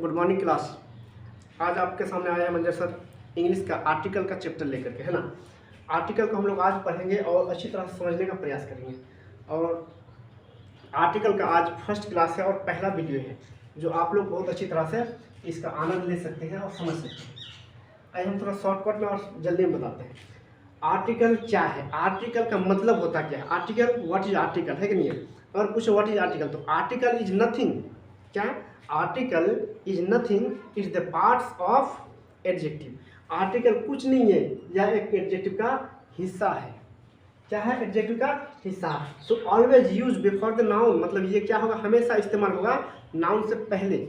Good morning class. आज आपके सामने आया है मंजर सर इंग्लिश का आर्टिकल का चैप्टर लेकर के, है ना। आर्टिकल को हम लोग आज पढ़ेंगे और अच्छी तरह से समझने का प्रयास करेंगे। और आर्टिकल का आज फर्स्ट क्लास है और पहला वीडियो है जो आप लोग बहुत अच्छी तरह से इसका आनंद ले सकते हैं और समझ सकते हैं। आइए हम थोड़ा शॉर्टकट में और जल्दी में बताते हैं। आर्टिकल क्या है, आर्टिकल का मतलब होता क्या है, आर्टिकल व्हाट इज आर्टिकल, है कि नहीं है। और कुछ व्हाट इज आर्टिकल, तो आर्टिकल इज नथिंग, क्या article is nothing is the parts of adjective. Article कुछ नहीं है, यह एक एडजेक्टिव का हिस्सा है। क्या है, एडजेक्टिव का हिस्सा। So always use before the noun, मतलब ये क्या होगा, हमेशा इस्तेमाल होगा नाउन से पहले।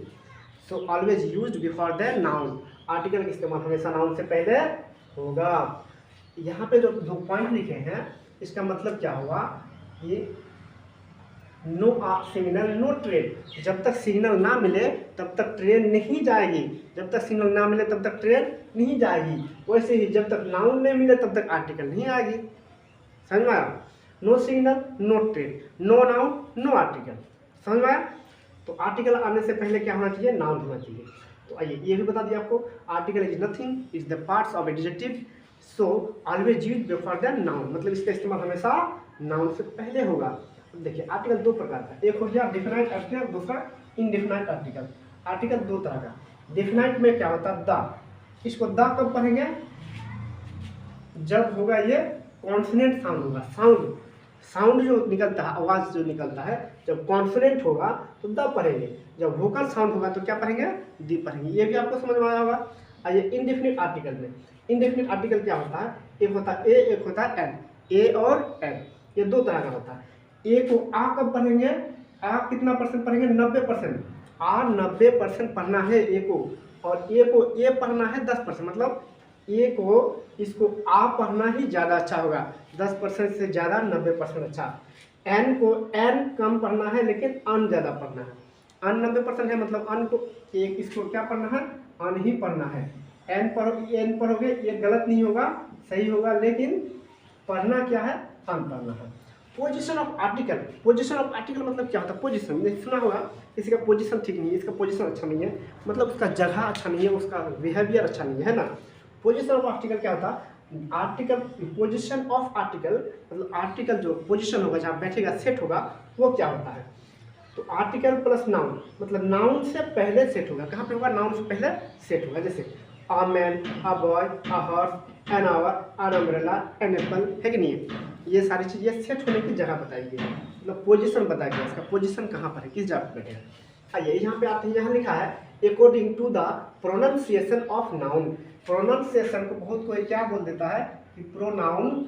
So always use before the noun, article का इस्तेमाल हमेशा नाउन से पहले होगा। यहाँ पे जो दो पॉइंट लिखे हैं इसका मतलब क्या हुआ, ये नो सिग्नल नो ट्रेन। जब तक सिग्नल ना मिले तब तक ट्रेन नहीं जाएगी, जब तक सिग्नल ना मिले तब तक ट्रेन नहीं जाएगी। वैसे ही जब तक नाउन नहीं मिले तब तक आर्टिकल नहीं आएगी। समझ में आया, no signal no train, no noun no article. समझ में आया। तो आर्टिकल आने से पहले क्या होना चाहिए, नाउन होना चाहिए। तो आइए ये भी बता दिया आपको, article is nothing is the parts of adjective, so always use before the noun, मतलब इसका इस्तेमाल हमेशा नाउन से पहले होगा। देखिए आर्टिकल दो प्रकार का, एक हो गया डिफिनाइट आर्टिकल, दूसरा इनडिफिनाइट आर्टिकल। आर्टिकल दो तरह का। डिफिनाइट में क्या होता है, द। इसको द कब पढ़ेंगे, जब होगा ये कॉन्सोनेंट साउंड होगा। साउंड जो निकलता है, आवाज़ जो निकलता है, जब कॉन्सोनेंट होगा तो द पढ़ेंगे, जब वोकल साउंड होगा तो क्या पढ़ेंगे, दी पढ़ेंगे। ये भी आपको समझ में आया होगा। आइए इनडेफिनिट आर्टिकल में, इनडेफिनिट आर्टिकल क्या होता है, एक होता है ए, एक होता है एन। ए और एन ये दो तरह का होता है। ए को आ कब पढ़ेंगे, आ कितना परसेंट पढ़ेंगे, 90%। आ 90% पढ़ना है ए को, और ए को ए पढ़ना है 10%, मतलब ए को इसको आ पढ़ना ही ज़्यादा अच्छा होगा, 10% से ज़्यादा 90% अच्छा। एन को एन कम पढ़ना है लेकिन अन ज़्यादा पढ़ना है। अन 90% है, मतलब अन को एक इसको क्या पढ़ना है, अन ही पढ़ना है। एन पढ़ोगे ये गलत नहीं होगा, सही होगा, लेकिन पढ़ना क्या है, अन पढ़ना है। Position of article, position of article मतलब क्या होता है, पोजीशन ने सुना होगा, किसी का पोजीशन ठीक नहीं है, इसका पोजीशन अच्छा नहीं है, मतलब उसका जगह अच्छा नहीं है, उसका बिहेवियर अच्छा नहीं है ना। पोजीशन ऑफ आर्टिकल क्या होता है, आर्टिकल पोजीशन ऑफ आर्टिकल मतलब आर्टिकल जो पोजीशन होगा, जहाँ बैठेगा, सेट होगा, वो क्या होता है। तो आर्टिकल प्लस नाउन, मतलब नाउन से पहले सेट होगा। कहाँ पे होगा, नाउन से पहले सेट होगा। जैसे a man, a boy, a horse, an hour, an umbrella, an apple, है कि नहीं है। ये सारी चीज़ें सेट होने की जगह बताई गई है, मतलब पोजीशन बताया गया, इसका पोजीशन कहाँ पर है, किस जगह पर बैठेगा। आइए यहाँ पे आते हैं, यहाँ लिखा है according to the pronunciation of noun. Pronunciation को बहुत कोई क्या बोल देता है कि प्रोनाउंसिएशन,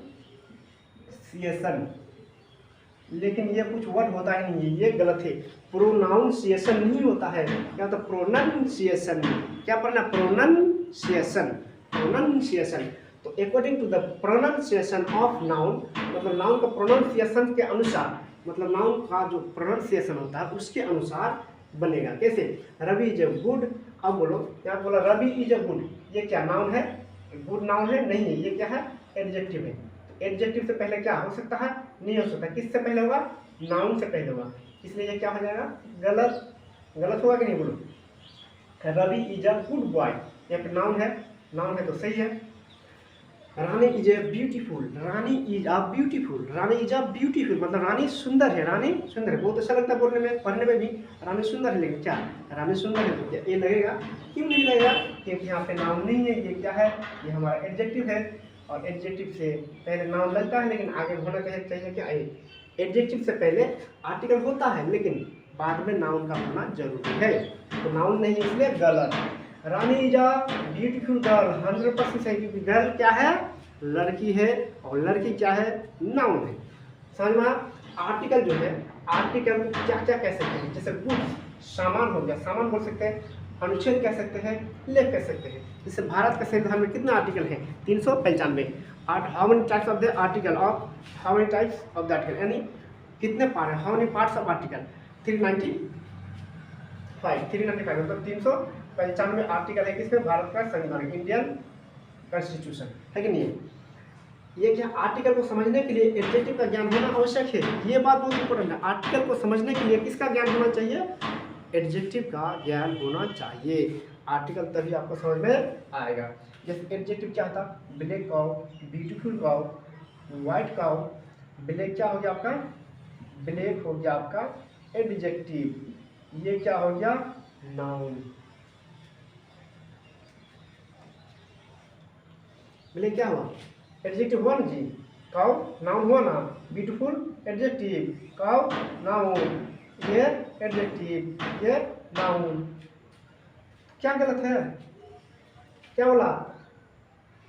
लेकिन ये कुछ वर्ड होता ही नहीं है, ये गलत है। प्रोनाउंसिएशन नहीं होता है, क्या होता है, प्रोनाउंसिएशन। क्या पढ़ना, प्रोनाउंसिएशन, प्रोनाउंसिएशन। तो according to the pronunciation of noun, मतलब नाउन का प्रोनाउंसिएशन के अनुसार, मतलब नाउन का जो प्रोनाउंसिएशन होता है उसके अनुसार बनेगा। कैसे, रवि इज ए गुड, अब बोलो, क्या बोला, रवि इज ए गुड, ये क्या नाउन है, गुड नाउन है, नहीं है, ये क्या है, एडजेक्टिव है। एडजेक्टिव से पहले क्या हो सकता है, नहीं हो सकता, किससे पहले होगा, नाउन से पहले होगा, इसलिए ये क्या हो जाएगा, गलत। गलत होगा कि नहीं, बोलो। Ravi is a good boy, ये नाउन है, नाउन है तो सही है। Rani is a beautiful, Rani is a beautiful, Rani is a beautiful, मतलब रानी सुंदर है, रानी सुंदर है। बहुत अच्छा लगता है बोलने में, पढ़ने में भी, रानी सुंदर है, लेकिन क्या रानी सुंदर है तो क्या ये लगेगा, क्यों नहीं लगेगा, क्योंकि यहाँ पे नाउन नहीं है, ये क्या है, ये हमारा एडजेक्टिव है। और एडजेक्टिव से पहले नाउन लगता है, लेकिन आगे होना चाहिए क्या, एडजेक्टिव से पहले आर्टिकल होता है, लेकिन बाद में नाउन का होना जरूरी है। तो नाउन नहीं, इसलिए गलत। रानी इज अ ब्यूटीफुल गर्ल, 100% सही, क्योंकि गर्ल क्या है, लड़की है, और लड़की क्या है, नाउन है। समझ में। आर्टिकल जो है, आर्टिकल क्या क्या कह सकते हैं, जैसे गुड्स, सामान हो गया, सामान बोल सकते हैं, अनुच्छेद कह सकते हैं, लेख कह सकते हैं। जैसे भारत का संविधान में कितना आर्टिकल है, 395। How many types of the article of, how many types of the article, यानी कितने पार्ट है, how many parts of article, 395, मतलब 395 आर्टिकल है किसमें, भारत का संविधान, इंडियन कॉन्स्टिट्यूशन, है कि नहीं है। ये क्या, आर्टिकल को समझने के लिए एडजेक्टिव का ज्ञान होना आवश्यक है, ये बात बहुत इंपॉर्टेंट है। आर्टिकल को समझने के लिए किसका ज्ञान होना चाहिए, एडजेक्टिव का ज्ञान होना चाहिए, आर्टिकल तभी आपको समझ में आएगा। जैसे एडजेक्टिव क्या था, black cow, beautiful cow, white cow. Black क्या हो गया आपका, ब्लैक हो गया आपका एडजेक्टिव, ये क्या हो गया नाउन। ब्लैक क्या हुआ, एडजेक्टिव हुआ ना जी, काउ नाउन हुआ ना, ब्यूटीफुल एडजेक्टिव, काउ नाउन, ये एडजेक्टिव, ये नाउन। क्या गलत है, क्या बोला,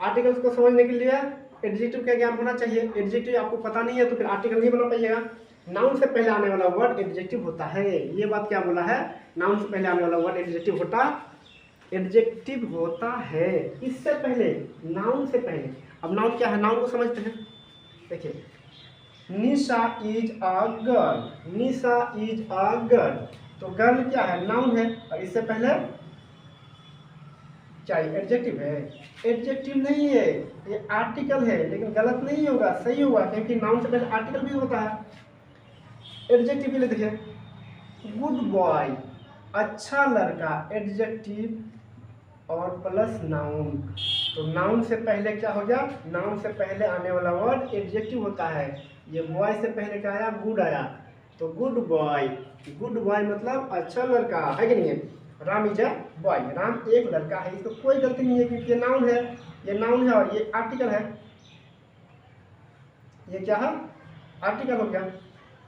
आर्टिकल्स को समझने के लिए एडजेक्टिव का ज्ञान होना चाहिए। एडजेक्टिव आपको पता नहीं है तो फिर आर्टिकल नहीं बना पाइएगा। नाउन से पहले आने वाला वर्ड एडजेक्टिव होता है, ये बात क्या बोला है, नाउन से पहले आने वाला वर्ड एडजेक्टिव होता है, इससे पहले, नाउन से पहले। अब नाउन क्या है, नाउन को समझते हैं। देखिए, Nisha is a girl, Nisha is a girl, तो गर्ल क्या है, नाउन है, और इससे पहले क्या एडजेक्टिव है, एडजेक्टिव नहीं है, ये आर्टिकल है। लेकिन गलत नहीं होगा, सही होगा, क्योंकि नाउन से पहले आर्टिकल भी होता है। एडजेक्टिव के लिए देखिए, गुड बॉय, अच्छा लड़का, एडजेक्टिव और प्लस नाउन। तो नाउन से पहले क्या हो गया, नाउन से पहले आने वाला वर्ड एडजेक्टिव होता है। ये बॉय से पहले क्या आया, गुड आया, तो गुड बॉय, गुड बॉय मतलब अच्छा लड़का है कि नहीं है। Ram is a boy, Ram एक लड़का है, इसको कोई गलती नहीं है क्योंकि ये नाउन है, ये नाउन है और ये आर्टिकल है। ये क्या है, आर्टिकल हो गया।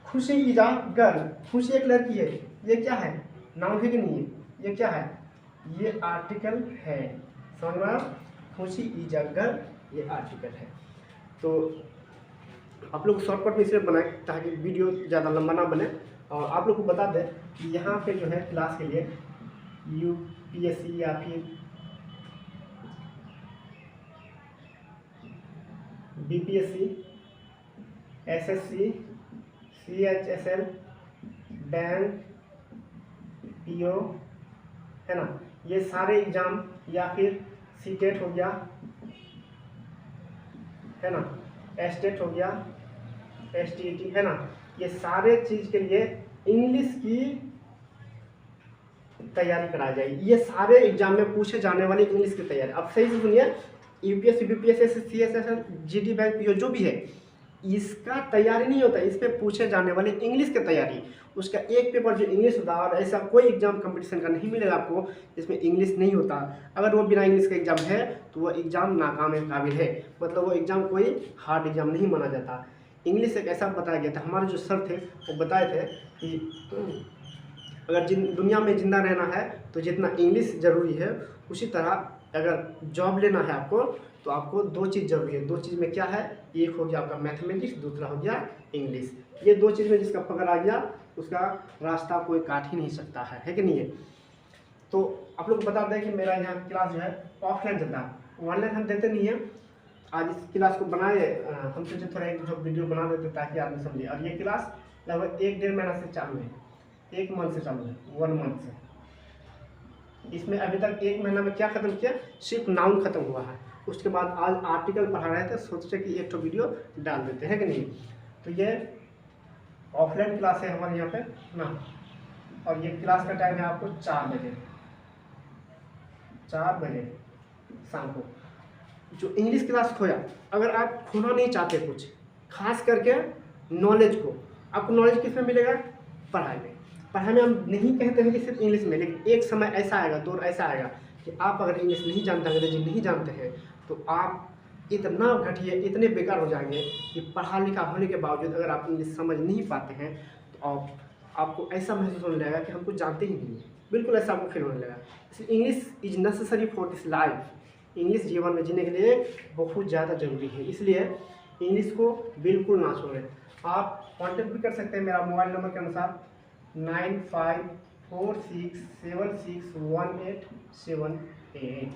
खुशी इज अ गर्ल, खुशी एक लड़की है, ये क्या है, नाउन है कि नहीं है, ये क्या है, ये आर्टिकल है। समझ में आया, खुशी इज अ गर्ल, ये आर्टिकल है। तो आप लोग शॉर्टकट में इसलिए बनाए ताकि वीडियो ज़्यादा लंबा ना बने। और आप लोग को बता दें कि यहाँ पे जो है क्लास के लिए यूपीएससी या फिर BPSC, SSC, CHSL, bank, PO, है ना, ये सारे एग्ज़ाम, या फिर सीटेट हो गया, है ना, एस्टेट हो गया, एसटीईटी, है ना, ये सारे चीज़ के लिए इंग्लिश की तैयारी कराई जाएगी। ये सारे एग्जाम में पूछे जाने वाली इंग्लिश की तैयारी। अब सही से सुनिए, UPSC, BPSC, CSSL, GD bank, PO जो भी है, इसका तैयारी नहीं होता, इस पे पूछे जाने वाली इंग्लिश की तैयारी। उसका एक पेपर जो इंग्लिश होता है, और ऐसा कोई एग्जाम कंपटीशन का नहीं मिलेगा आपको जिसमें इंग्लिश नहीं होता। अगर वो बिना इंग्लिश का एग्जाम है तो वो एग्ज़ाम नाकाम काबिल है, मतलब वो एग्ज़ाम कोई हार्ड एग्जाम नहीं माना जाता। इंग्लिश एक ऐसा बताया गया था, हमारे जो सर थे वो बताए थे कि अगर दुनिया में ज़िंदा रहना है तो जितना इंग्लिश ज़रूरी है, उसी तरह अगर जॉब लेना है आपको तो आपको दो चीज़ ज़रूरी है। दो चीज़ में क्या है, एक हो गया आपका मैथमेटिक्स, दूसरा हो गया इंग्लिश। ये दो चीज़ में जिसका पकड़ आ गया उसका रास्ता कोई काट ही नहीं सकता है कि नहीं है। तो आप लोग बता दें कि मेरा यहाँ क्लास जो है ऑफलाइन चलता है, ऑनलाइन हम देते नहीं हैं। आज इस क्लास को बनाए हम सोचे थोड़ा एक जो वीडियो बना देते ताकि आदमी समझे। और ये क्लास लगभग 1-1.5 महीना से चालू है, 1 मंथ से चालू है, 1 मंथ से। इसमें अभी तक 1 महीना में क्या ख़त्म किया, सिर्फ नाउन ख़त्म हुआ है। उसके बाद आज आर्टिकल पढ़ा रहे थे, सोचे कि एक तो वीडियो डाल देते हैं कि नहीं। तो ये ऑफलाइन क्लास है हमारे यहाँ पे ना, और ये क्लास का टाइम है आपको 4 बजे, 4 बजे शाम को। जो इंग्लिश क्लास खोया, अगर आप खोना नहीं चाहते कुछ खास करके नॉलेज को, आपको नॉलेज किस में मिलेगा, पढ़ाई में। पढ़ाई में हम नहीं कहते हैं कि सिर्फ इंग्लिश में, लेकिन एक समय ऐसा आएगा, दौर ऐसा आएगा कि आप अगर इंग्लिश नहीं जानते, अंग्रेजी नहीं जानते हैं, तो आप इतना घटिया, इतने बेकार हो जाएंगे कि पढ़ा लिखा होने के बावजूद अगर आप इंग्लिश समझ नहीं पाते हैं तो आपको ऐसा महसूस होने लगेगा कि हम कुछ जानते ही नहीं है, बिल्कुल ऐसा आपको फील होने लगेगा। इसलिए English is necessary for this life, English जीवन में जीने के लिए बहुत ज़्यादा ज़रूरी है। इसलिए इंग्लिश को बिल्कुल ना छोड़ें। आप कॉन्टेक्ट भी कर सकते हैं मेरा मोबाइल नंबर के अनुसार 9546761878।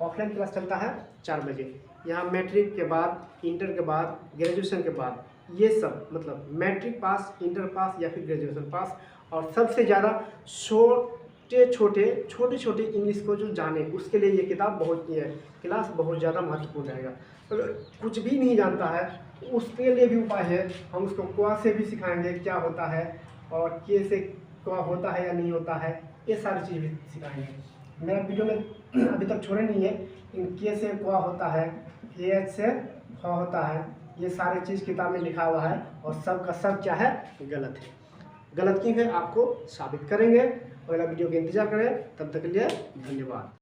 ऑफलाइन क्लास चलता है 4 बजे। यहाँ मैट्रिक के बाद, इंटर के बाद, ग्रेजुएशन के बाद, ये सब मतलब मैट्रिक पास, इंटर पास या फिर ग्रेजुएशन पास, और सबसे ज़्यादा छोटे छोटे इंग्लिश को जो जाने उसके लिए ये किताब बहुत, ये क्लास बहुत ज़्यादा महत्वपूर्ण रहेगा। अगर कुछ भी नहीं जानता है उसके लिए भी उपाय है, हम उसको क्वा से भी सिखाएंगे क्या होता है, और के से क्या होता है या नहीं होता है, ये सारी चीज़ भी सिखाएंगे। मेरा वीडियो में अभी तक छोड़े नहीं है। इन के से क्या होता है, एच से ख होता है, ये सारी चीज़ किताब में लिखा हुआ है और सब का सब क्या है, गलत है। गलत क्यों है आपको साबित करेंगे। अगला वीडियो का इंतजार करें, तब तक के लिए धन्यवाद।